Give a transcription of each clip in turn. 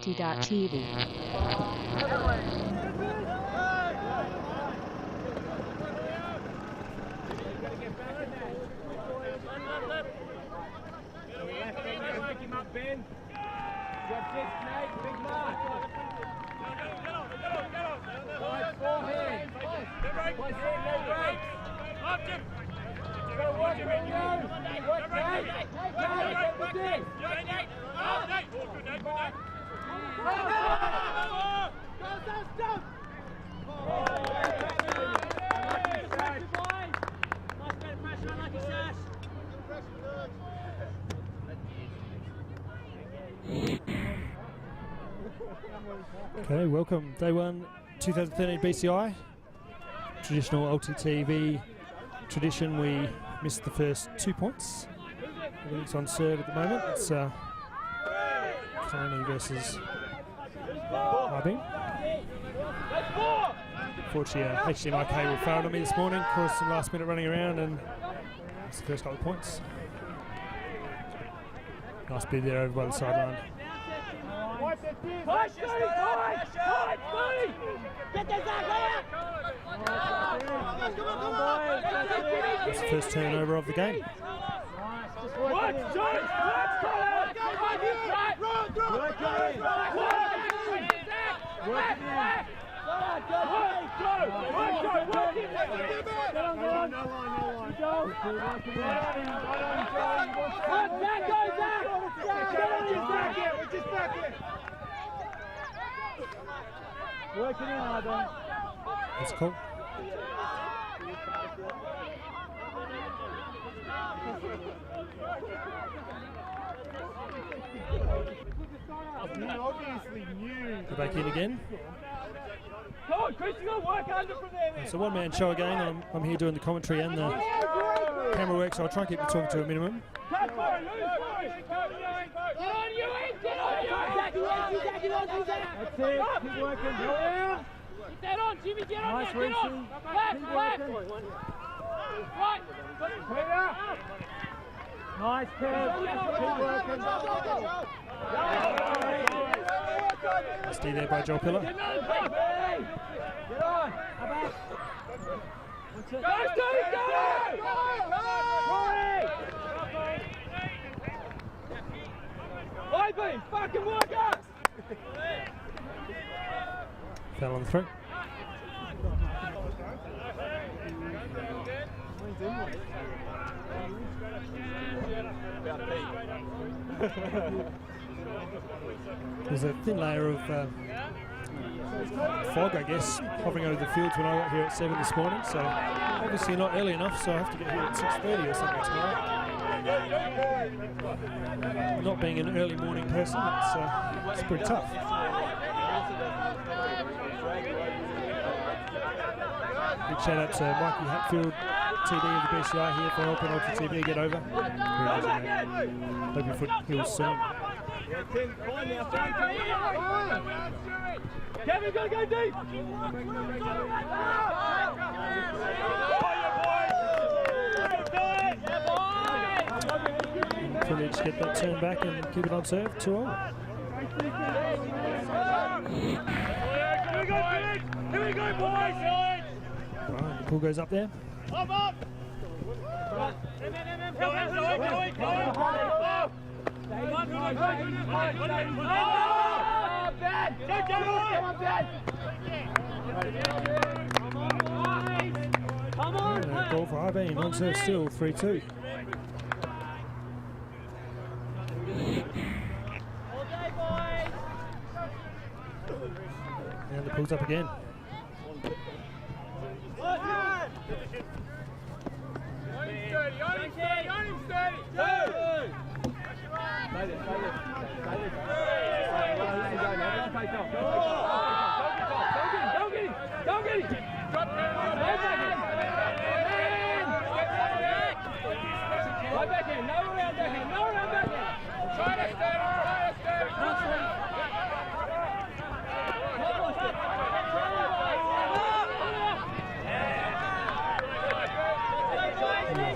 ulti.TV. Okay, welcome. Day 1, 2013 BCI. Traditional ulti.TV tradition. We missed the first 2 points. Everything's on serve at the moment. It's Tony versus Harbin. Unfortunately, HDMI cable failed on me this morning. Caused some last minute running around, and that's the first couple of points. Nice bid there over by the sideline. That's the first turnover of the game. Working in, Adam. That's cool. Obviously new. Go back in again. Come on, Chris, you got work under from there, man. It's a one-man show again. I'm here doing the commentary and the camera work, so I'll try and keep the talking to a minimum. Get on you, get on you! That's it, keep working. Get that on, Jimmy, get on, Nice, get on! Left! Right! Nice, Kev. Keep working. Stay there by Joel Pillar. Get on! Go, Steve, go! Ivy, fucking work up! Fell on the throw. There's a thin layer of fog, I guess, hovering over the fields when I got here at 7 this morning, so obviously not early enough, so I have to get here at 6:30 or something tomorrow. Not being an early morning person, it's pretty tough. Big shout out to Mikey Hatfield, TD of the BCI here for helping ulti.TV get over. Hope your foot heals soon. Kevin, gotta go deep! Pillage get that turn back and keep it on serve, 2-0. Here we go, boys! Right, the pull goes up there. Up! Come on! Goal for Harbin, on serve still, 3-2. And the pull's up again. Don't get it! Right back in, no around back in, no around back in! Try to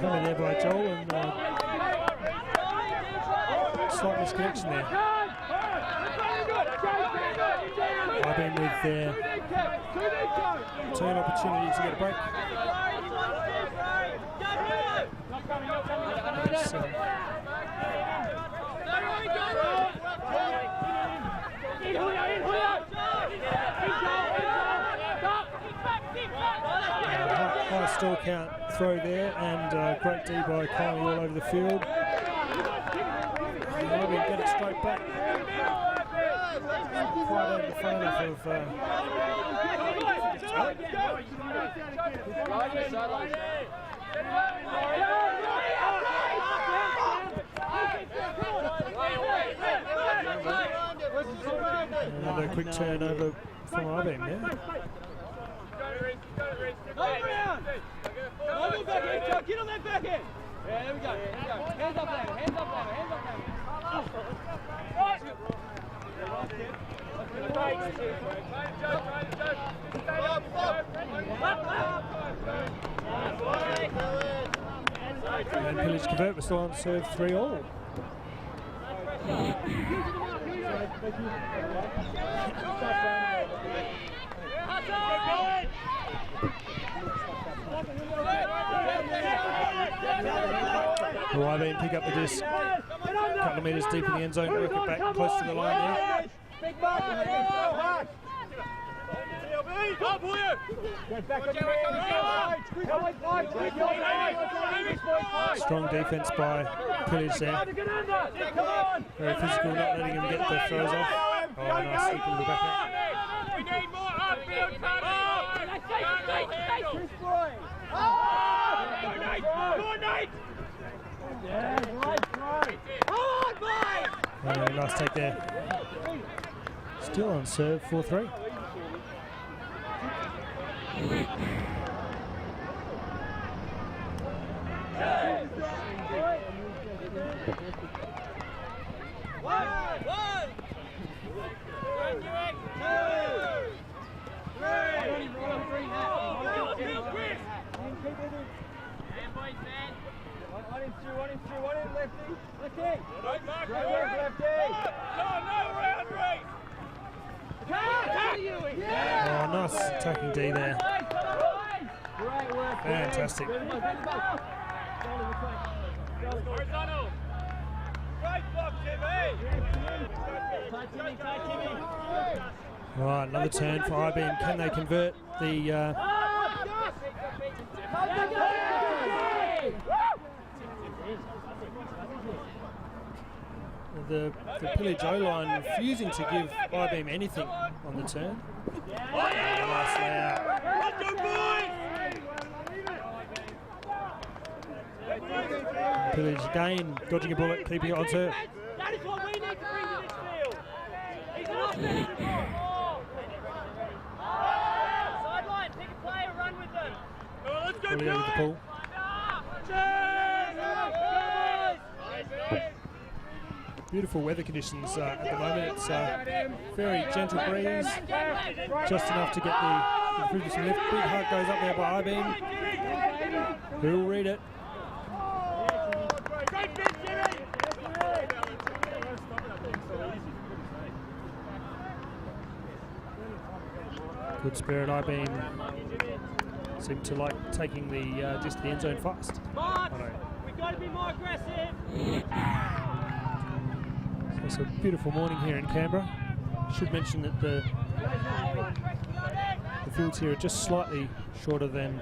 Coming there by Joel, and slight misconnection there. been with their turn opportunity to get a break. High stall count throw there, and great D by Kylie all over the field. Maybe get it straight back. Quite over the phone off of another quick turnover from IBM there. Get on that back end. Yeah, there we go. Hands up, David. Hands up, David. Hands up, And Pillage convert, we're still on serve 3-all. IBM pick up the disc, a couple of metres deep in the end zone, work it back close to the line there. Strong defence by Pillage there. Very physical, not letting him get the throws off. Oh, nice slip in the back end. We need more upfield nice take there. Still on serve 4-3. Oh, nice attacking D there. Fantastic. Right, another turn for IBM. Can they convert the Pillage O-line refusing to give IBM anything on the turn? Nice layout. Pillage again, dodging a bullet, keeping it on serve. That is what we need to bring to this field. He's an offensive ball. Sideline, pick a player, run with them. Let's go, Fully over the pool. Beautiful weather conditions at the moment. It's very gentle breeze, just enough to get the through some lift. Big hug goes up there by IBM. Who'll read it? Good spirit IBM seem to like taking the disc to the end zone fast. We've got to be more aggressive. So it's a beautiful morning here in Canberra. Should mention that the fields here are just slightly shorter than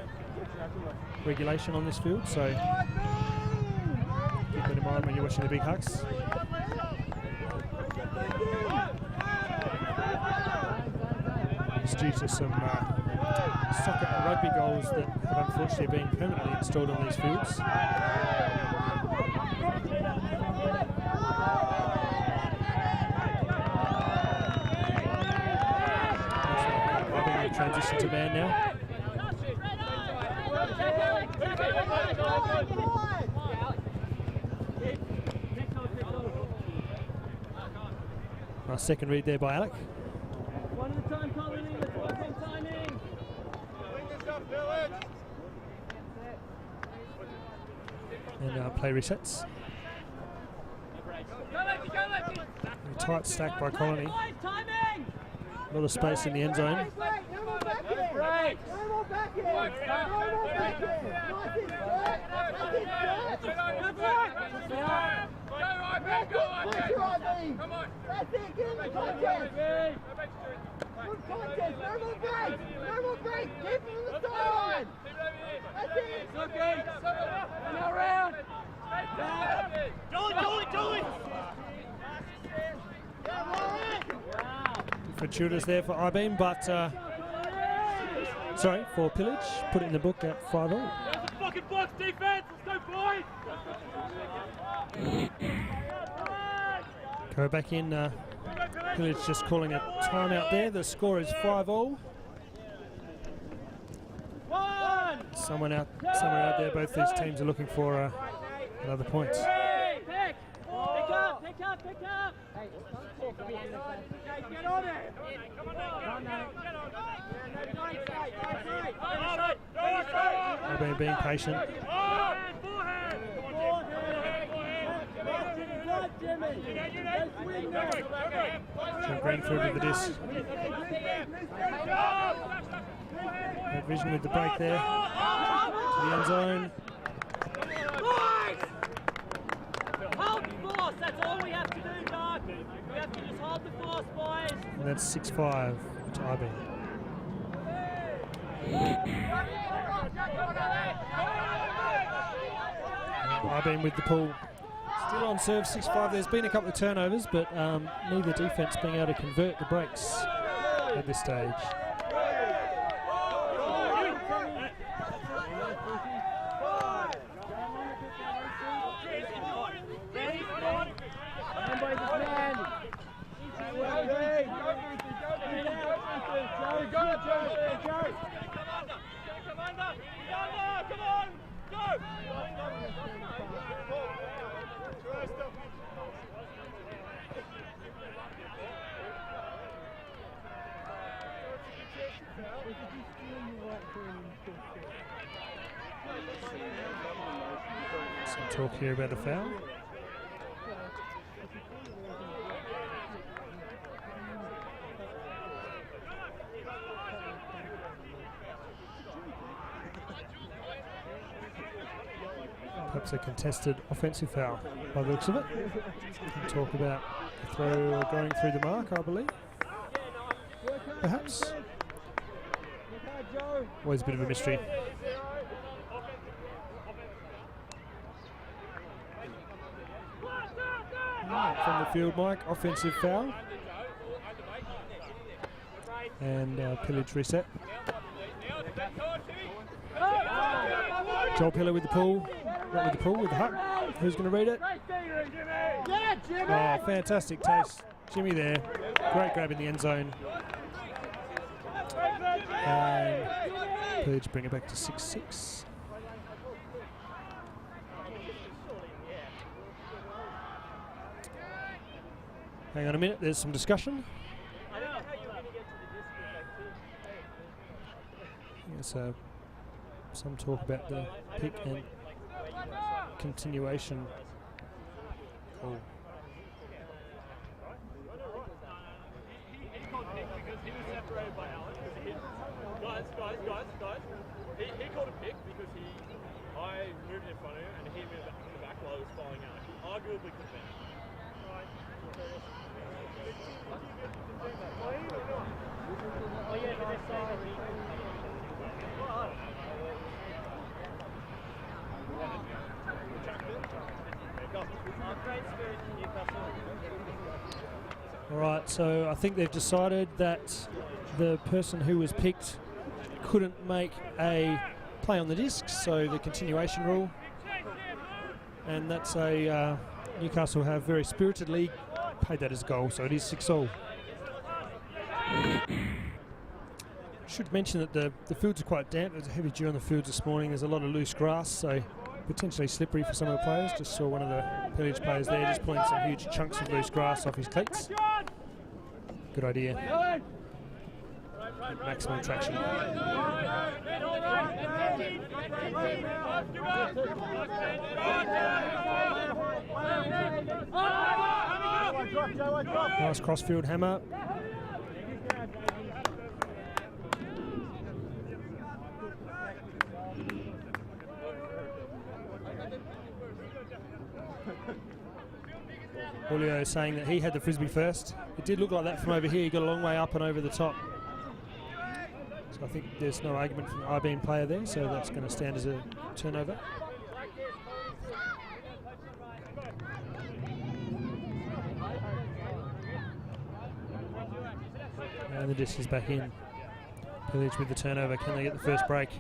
regulation on this field, so keep that in mind when you're watching the big hucks. It's due to some soccer and rugby goals that have unfortunately been permanently installed on these fields. Transition to man now. Nice second read there by Alec. One at a time, Colin. Let's work on timing. And play resets. Very tight stack by Colony. A lot of space in the end zone. No more back here. No more back here. No more back here. Nice in front. That's in front. That's right. Come on. That's it. Get in the contest. Good contest. No more breaks. No more breaks. Keep him on the sideline. That's it. Okay. Now around. Joey. Fortuitous there for I-beam, but sorry, for Pillage. Put it in the book at 5-all. There's a fucking box defense. Let's go, boys. Go back in. Pillage just calling a timeout there. The score is 5-all. Someone out there. Both these teams are looking for another point. Pick up. Hey, get on it. They're being patient. John Greenfield with the disc. Good vision with the break there. To the end zone. Hold the force, that's all we have to do, Doug. We have to just hold the force, boys. And that's 6-5 to I-beam. I-beam with the pull. Still on serve, 6-5. There's been a couple of turnovers, but neither defence being able to convert the breaks at this stage. Some talk here about a foul. Perhaps a contested offensive foul by the looks of it. Can talk about the throw going through the mark, I believe. Perhaps. Always a bit of a mystery. From the field, Mike, offensive foul. And Pillage reset. Joel Pillar with the pull. Not with the pull, with the hook. Who's going to read it? Yeah, Jimmy. Oh, fantastic taste. Jimmy there. Great grab in the end zone. And Pillage bring it back to 6-6. Hang on a minute, there's some discussion. Yes, some talk about the pick and continuation. Oh. He called pick because he was separated by Alex. Guys. He called a pick because I moved in front of him and he moved in the back while I was following Alex. Arguably could be. Oh yeah, but they're saying All right, so I think they've decided that the person who was picked couldn't make a play on the disc, so the continuation rule. And that's a Newcastle have very spiritedly paid that as a goal, so it is 6-all. Should mention that the fields are quite damp. There's a heavy dew on the fields this morning. There's a lot of loose grass, so potentially slippery for some of the players. Just saw one of the Pillage players there just pulling some huge chunks of loose grass off his cleats. Good idea. Good maximum traction. Nice crossfield hammer. Julio saying that he had the frisbee first. It did look like that from over here. He got a long way up and over the top. So I think there's no argument from the I-beam player there, so that's going to stand as a turnover. And the disc is back in. Pillage with the turnover. Can they get the first break?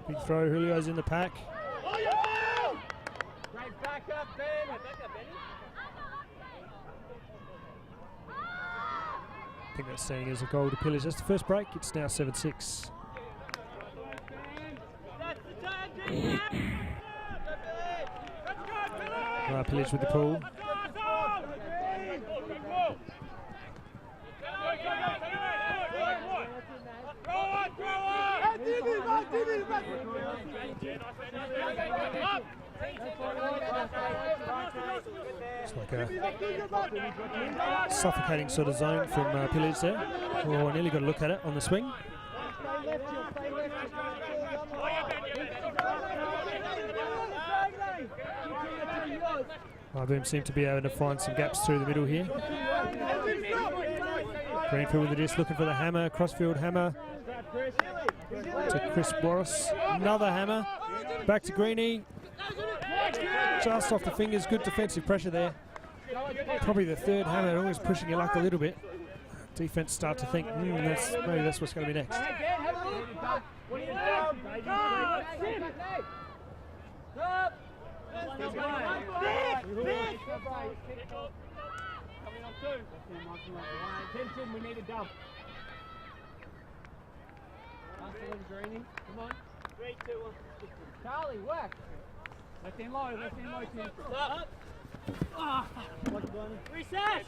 Big throw. Julio's in the pack. Great back up, Ben. I think that's standing as a goal to Pillage. That's the first break. It's now 7-6. Pillage with the pull. It's like a suffocating sort of zone from Pillage there. Oh, I nearly got a look at it on the swing. I-beam seem to be able to find some gaps through the middle here. Greenfield with the disc, looking for the hammer. Crossfield hammer to Chris Boris. Another hammer. Back to Greenie. Just off the fingers. Good defensive pressure there. Probably the third hammer, always pushing your luck a little bit. Defense start to think, maybe that's what's going to be next. Attention, we need a dump. Come on. 3, 2, 1. Charlie, work. Left in low, Tim. Up. Reset!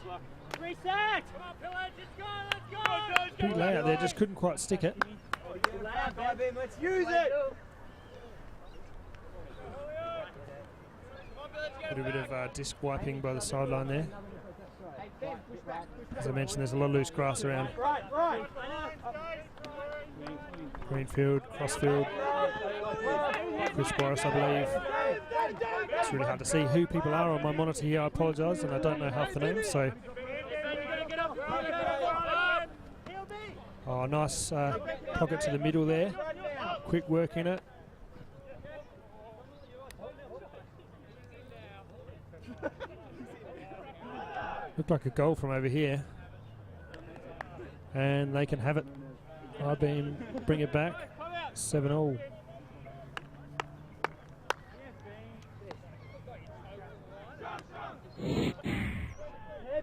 Reset! Come on, Pillage, let's go! Big layout there, just couldn't quite stick it. Good layout, baby, let's use it! A little bit of disc wiping by the sideline there. As I mentioned, there's a lot of loose grass around. Right. Greenfield, Crossfield, Chris Boris, I believe. It's really hard to see who people are on my monitor here. I apologise, and I don't know half the names. So, oh, nice pocket to the middle there. Quick work in it. Looked like a goal from over here. And they can have it. I-beam bring it back. 7-all. Hey,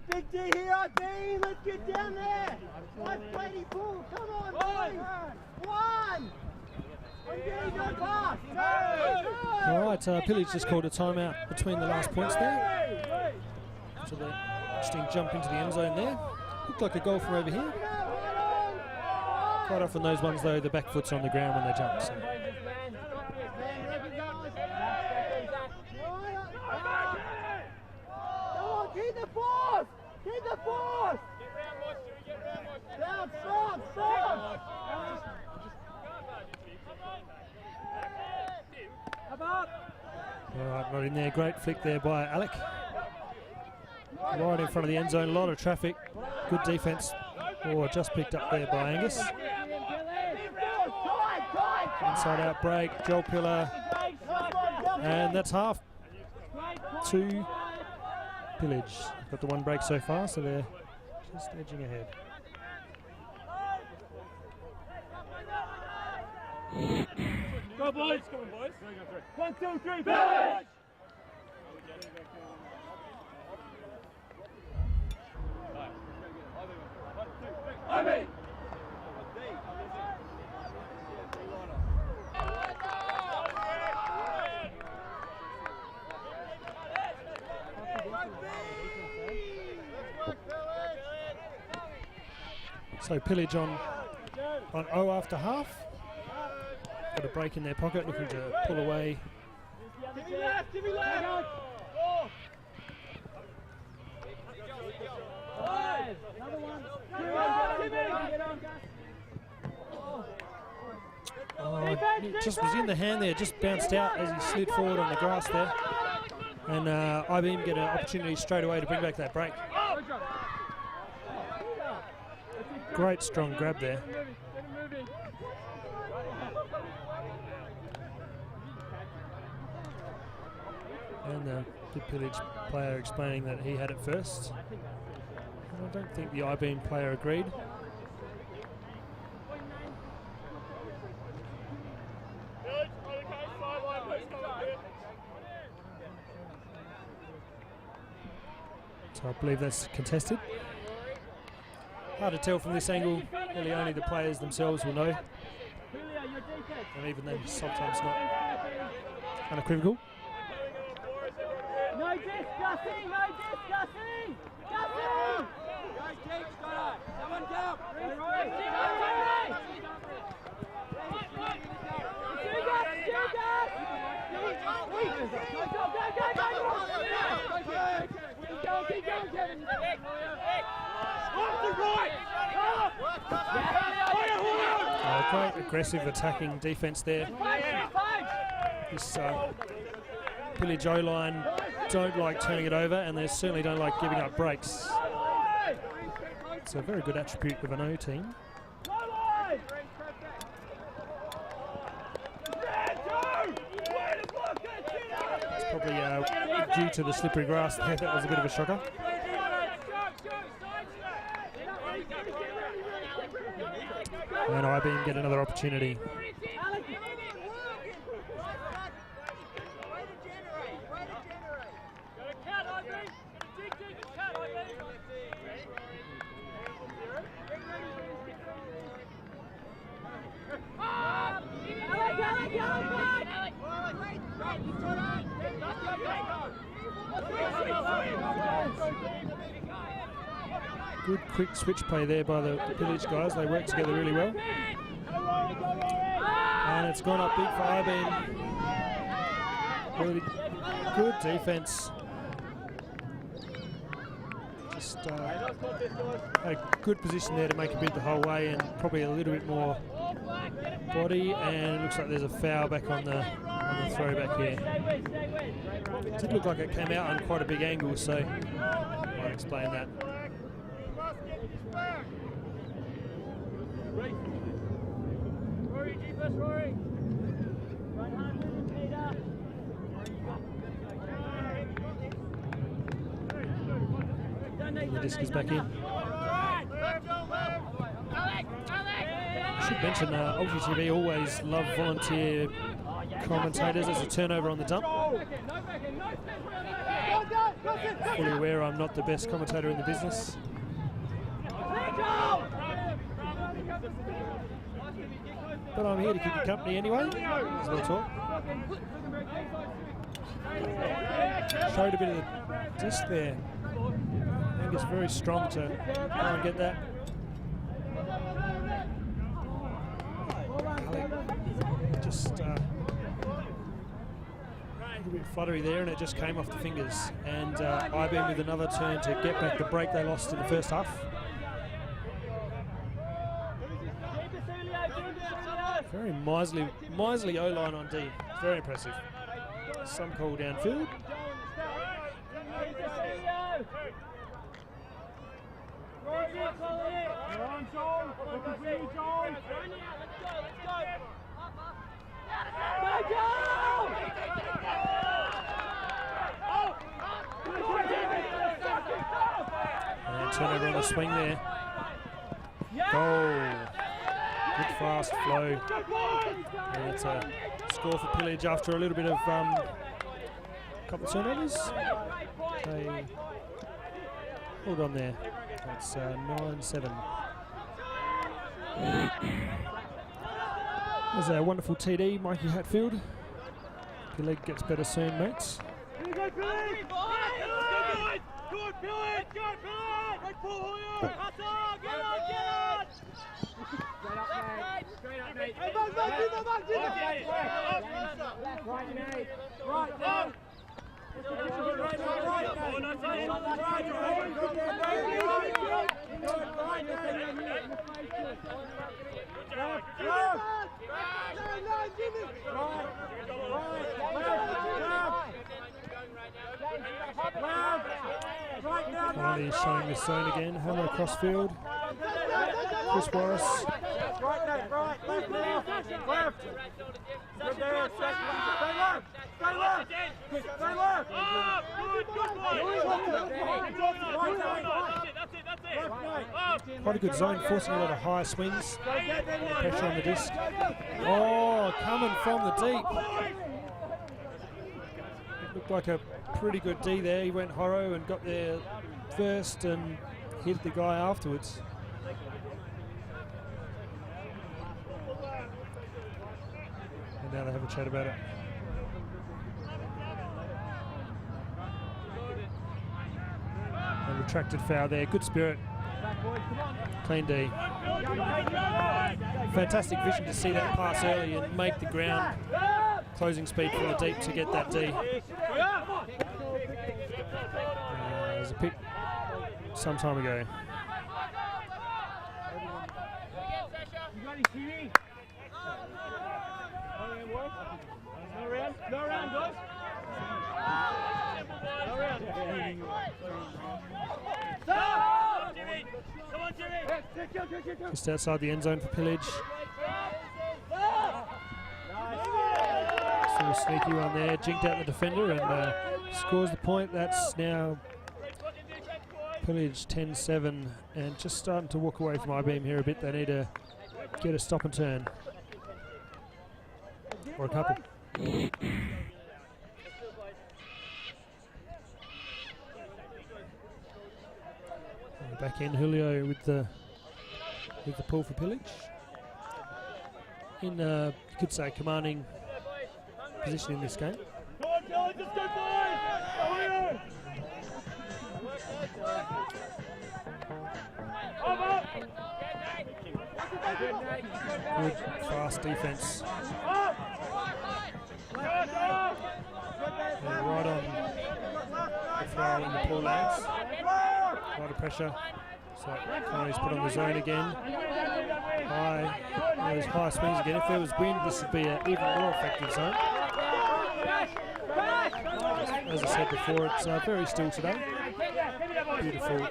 Big D here, I-beam, let's get down there! 120 pull, come on, boys! 1! I'm getting no pass! All right, Pillage just called a timeout between the last points there. So the interesting jump into the end zone there. Looked like a goal from over here. Quite often those ones though, the back foot's on the ground when they jump. So. Keep the force! Keep the force! Down, strong! All right, not in there. Great flick there by Alec. Right in front of the end zone, a lot of traffic. Good defence. Oh, just picked up there by Angus. Inside out break, Joel Pillar. And that's half to Pillage. Got the one break so far, so they're just edging ahead. Go, boys! Come on, boys. 1, 2, 3, Pillage! I-beam! So Pillage on 0 after half. Got a break in their pocket, looking to pull away. Give me left! Another one. Oh, it just was in the hand there, just bounced out as he slid forward on the grass there. And IBM get an opportunity straight away to bring back that break. Great strong grab there. And the Pillage player explaining that he had it first. And I don't think the IBM player agreed. So I believe that's contested. Hard to tell from this angle, really only the players themselves will know. And even then, sometimes not unequivocal. No discussing! No discussing! Discussing! Guys, keep Scott. Someone down. Great aggressive attacking defence there. This Pillage O-line don't like turning it over, and they certainly don't like giving up breaks. It's a very good attribute of an O team. It's probably due to the slippery grass there. That was a bit of a shocker. And IBM get another opportunity. Good quick switch play there by the Pillage guys. They work together really well. And it's gone up big for IBM. Really good defence. Just had a good position there to make a bid the whole way, and probably a little bit more body, and it looks like there's a foul back on the throwback here. It did look like it came out on quite a big angle, so I'll explain that. The disc is back in. I should mention ulti.TV always love volunteer commentators. There's a turnover on the dump. Fully aware I'm not the best commentator in the business. But I'm here to keep you company anyway. As well talk. Showed a bit of the disc there. I think it's very strong to try and get that. Just a little bit fluttery there, and it just came off the fingers. And IBM with another turn to get back the break they lost in the first half. Very miserly O-line on D. It's very impressive. Some call downfield. And turnover on the swing there. Goal. Good fast flow. And it's a score for Pillage after a little bit of couple of turnovers. They hold on there. It's 9-7. There's a wonderful TD, Mikey Hatfield. Pillage gets better soon, mates. Riley is showing the zone again. Hammer across field. Chris Morris. Right, left now. Left. Good there. Stay left. Stay left. Stay left. Oh, good. Quite a good zone, forcing a lot of high swings. Pressure on the disc. Oh, coming from the deep. It looked like a pretty good D there. He went horror and got there first and hit the guy afterwards. And now they have a chat about it. A retracted foul there. Good spirit. Clean D. Fantastic vision to see that pass early and make the ground closing speed from the deep to get that D. There's a pick some time ago. Go around, guys. Just outside the end zone for Pillage. Sort of sneaky one there, jinked out the defender and scores the point. That's now Pillage 10-7 and just starting to walk away from I-beam here a bit. They need to get a stop and turn. Or a couple. Back in Julio with the pull for Pillage. In you could say commanding position in this game. Good fast defense. Right on the throw in the poor lanes. A lot of pressure. So Connor's put on the zone again. Those high swings again. If there was wind, this would be an even more effective zone. As I said before, it's very still today. Beautiful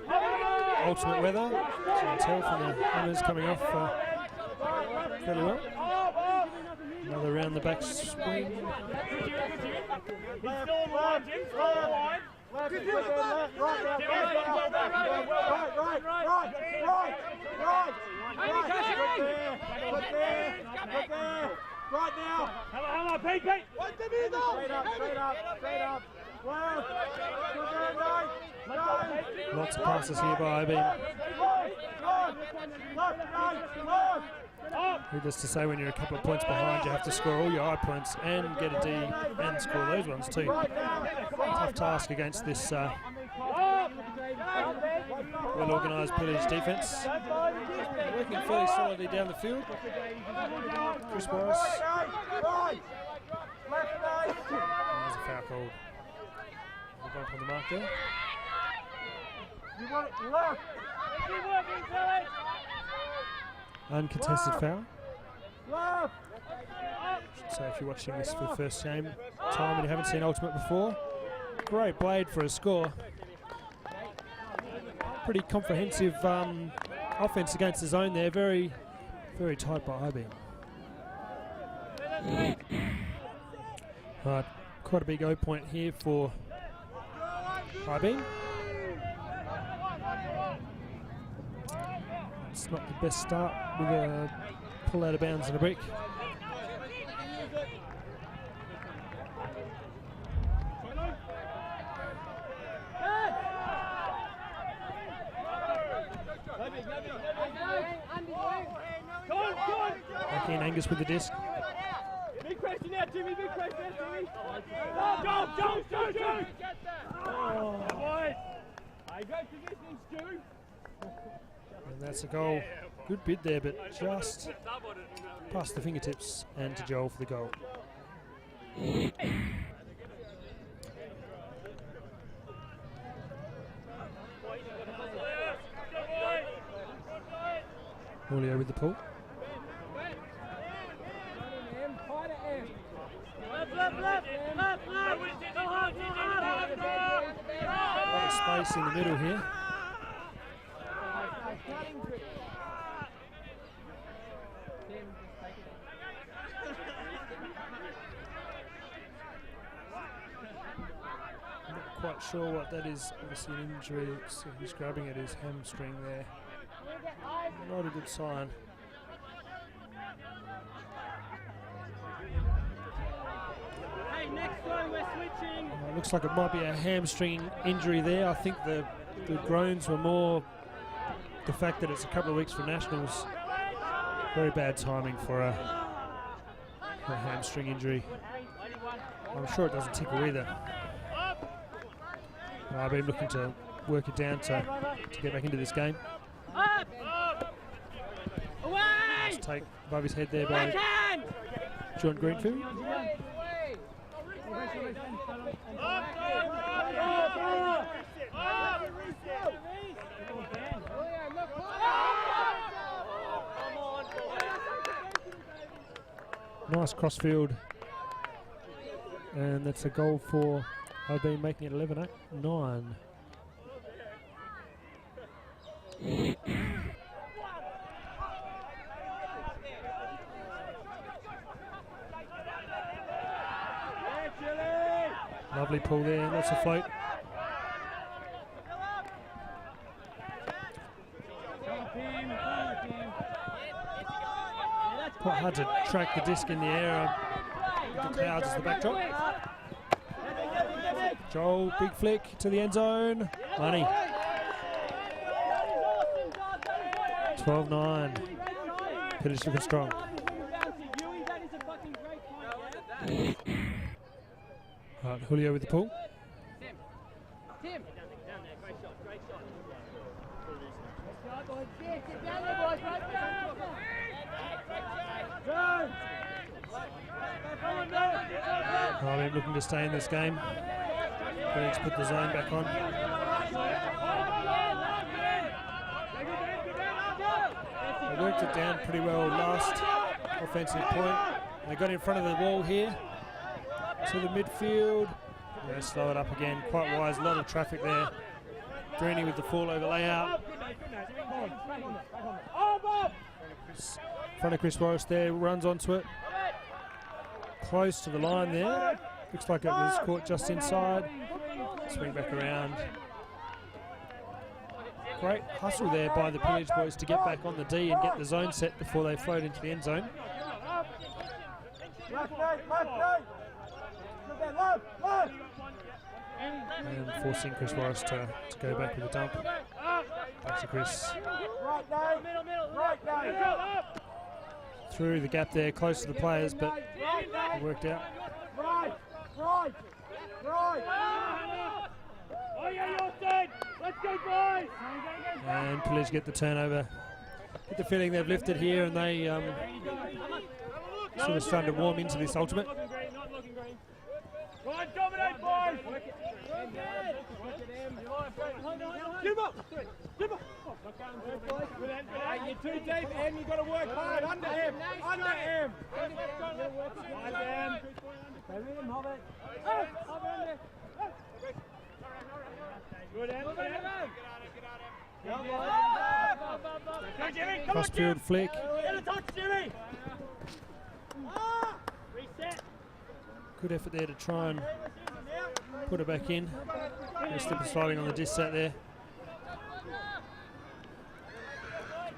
ultimate weather. So you can tell from the hammers coming off fairly well. Another round the back swing. Right now. Hammer, Pete. Straight up. Lots of passes here by I-beam. Needless to say, when you're a couple of points behind, you have to score all your high points and get a D and score those ones too. Tough task against this well-organised Pillage defence. Working fairly solidly down the field. Chris Morris. There's a foul called. We'll go up on the mark there. You want it left. Uncontested foul. Left. So if you're watching this for the first time and you haven't seen Ultimate before, great blade for a score. Pretty comprehensive offense against the zone there. Very, very tight by I-beam. Right, quite a big O point here for I-beam. It's not the best start with a pull out of bounds and a brick. Back in Angus with the disc. Big question now, Jimmy. Go! Boys! I go positioning, Stu. And that's a goal. Good bid there, but just past the fingertips and to Joel for the goal. Julio with the pull. A lot of space in the middle here. Not quite sure what that is. Obviously an injury. He's grabbing at his hamstring there. Not a good sign. Next one, we're switching. Looks like it might be a hamstring injury there. I think the groans were more the fact that it's a couple of weeks for nationals. Very bad timing for a hamstring injury. I'm sure it doesn't tickle either. I've been looking to work it down to get back into this game. Nice take above his head there by John Greenfield. Nice crossfield, and that's a goal for I've been making it 11-9. Lovely pull there, lots of float. Quite hard to track the disc in the air with the clouds as the backdrop. Joel, big flick to the end zone. Money. 12-9. Pillage looking strong. Right, Julio with the pull. Tim. I'm looking to stay in this game. Let's put the zone back on. They worked it down pretty well last offensive point. They got in front of the wall here to the midfield. Yeah, slow it up again. Quite wise, a lot of traffic there. Greeny with the fall over layout. Front of Chris Morris there, runs onto it. Close to the line there. Looks like it was caught just inside. Swing back around. Great hustle there by the Pillage boys to get back on the D and get the zone set before they float into the end zone. And forcing Chris Morris to go back with a dump. Back to Chris. Through the gap there, close to the players, but it worked out. And Pillage get the turnover. Get the feeling they've lifted here, and they sort of starting to warm into this ultimate. You're too deep, Em. You've got to work hard. Under him. Under him. Crossfield flick. Good effort there to try and put it back in. Slip and sliding on the disc set there.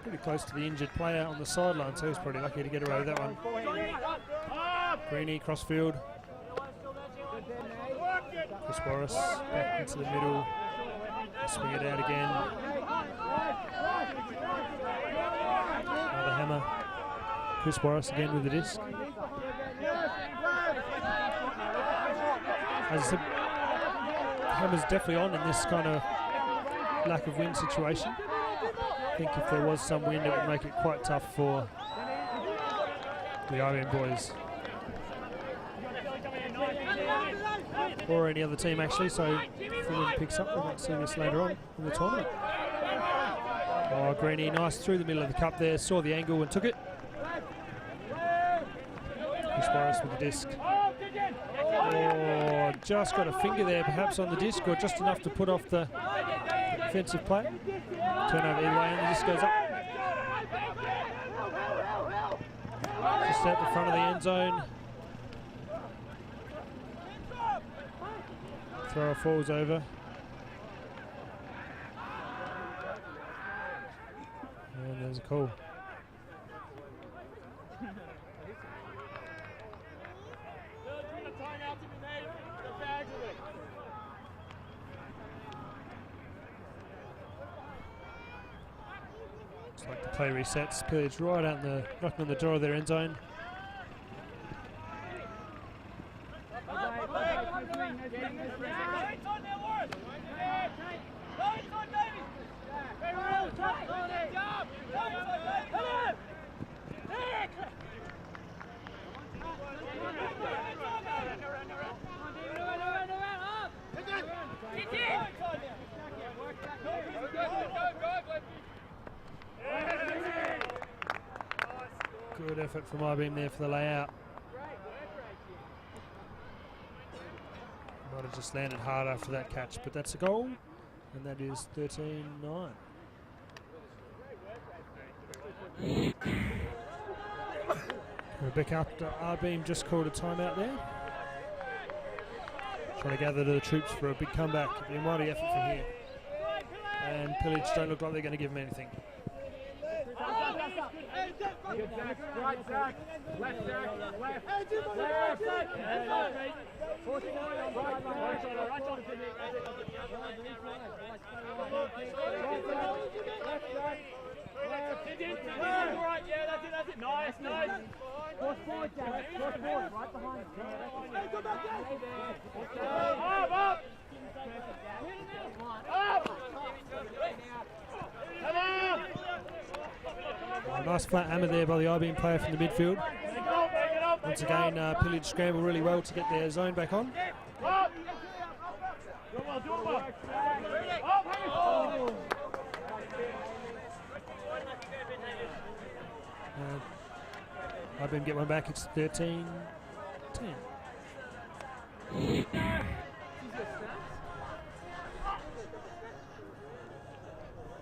Pretty close to the injured player on the sideline, so he's probably lucky to get away with that one. Greeny, crossfield. Chris Morris back into the middle. Swing it out again. Another hammer. Chris Morris again with the disc. As I said, hammer's definitely on in this kind of lack of wind situation. I think if there was some wind, it would make it quite tough for the IBM boys. Or any other team actually, so if the wind picks up, we might see this later on in the tournament. Oh, Greenie, nice through the middle of the cup there. Saw the angle and took it. Chris Morris with the disc. Oh, just got a finger there perhaps on the disc, or just enough to put off the defensive play. Turnover either way, and the disc goes up. Just at the front of the end zone. Throw falls over. And there's a call. Looks like the play resets. Pillage right out in the knocking on the door of their end zone. Good effort from I-Beam there for the layout. Might have just landed hard after that catch, but that's a goal, and that is 13-9. Rebecca after I-Beam just called a timeout there. Trying to gather the troops for a big comeback. It'll be a mighty effort from here. And Pillage don't look like they're going to give them anything. Good Zach, right Zach, left Zach, left, left, right, yeah, that's it, nice, nice. Cross forward, Jack, cross forward, right behind him. Hey, go back there. Up, up. Come on. Nice flat hammer there by the I-Beam player from the midfield. Once again, Pillage scramble really well to get their zone back on. I-Beam get one back, it's 13-10.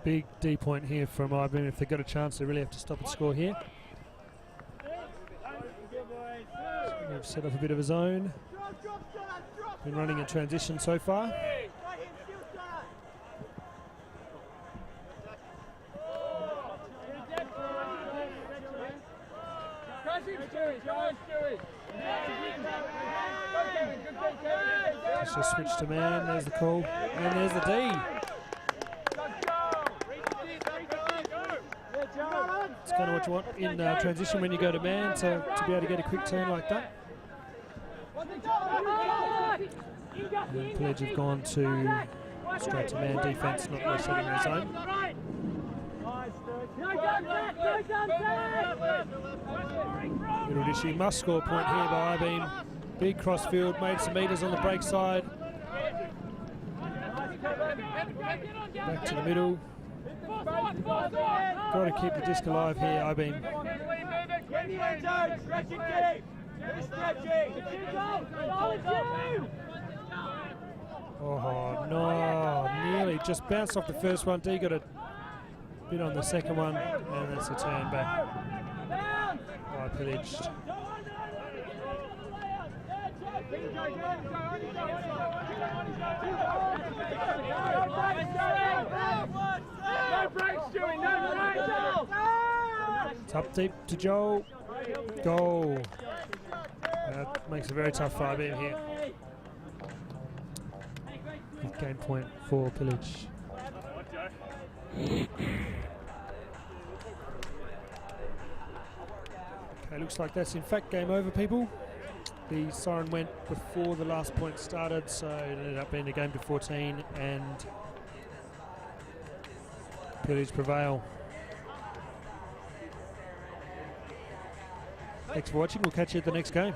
Big D point here from I-Beam. If they've got a chance, they really have to stop and score here. So they've set up a bit of a zone. Been running in transition so far. Let's just switch to man. There's the call. And there's the D. It's kind of what you want in transition when you go to man, to be able to get a quick turn like that. And Pillage have gone to straight to man defence, not resetting their zone. Little Dishy must score a point here by I-Beam. Big cross field, made some metres on the break side. Back to the middle. Got to keep the disc alive here, I-Beam. Oh no, nearly just bounced off the first one. D got a bit on the second one, and that's a turn back by Pillage. It's up deep to Joel. Goal. That makes it very tough for I-Beam here. Big game point for Pillage. Okay, looks like that's in fact game over, people. The siren went before the last point started, so it ended up being a game to 14 and Pillage prevail. Thanks for watching. We'll catch you at the next game.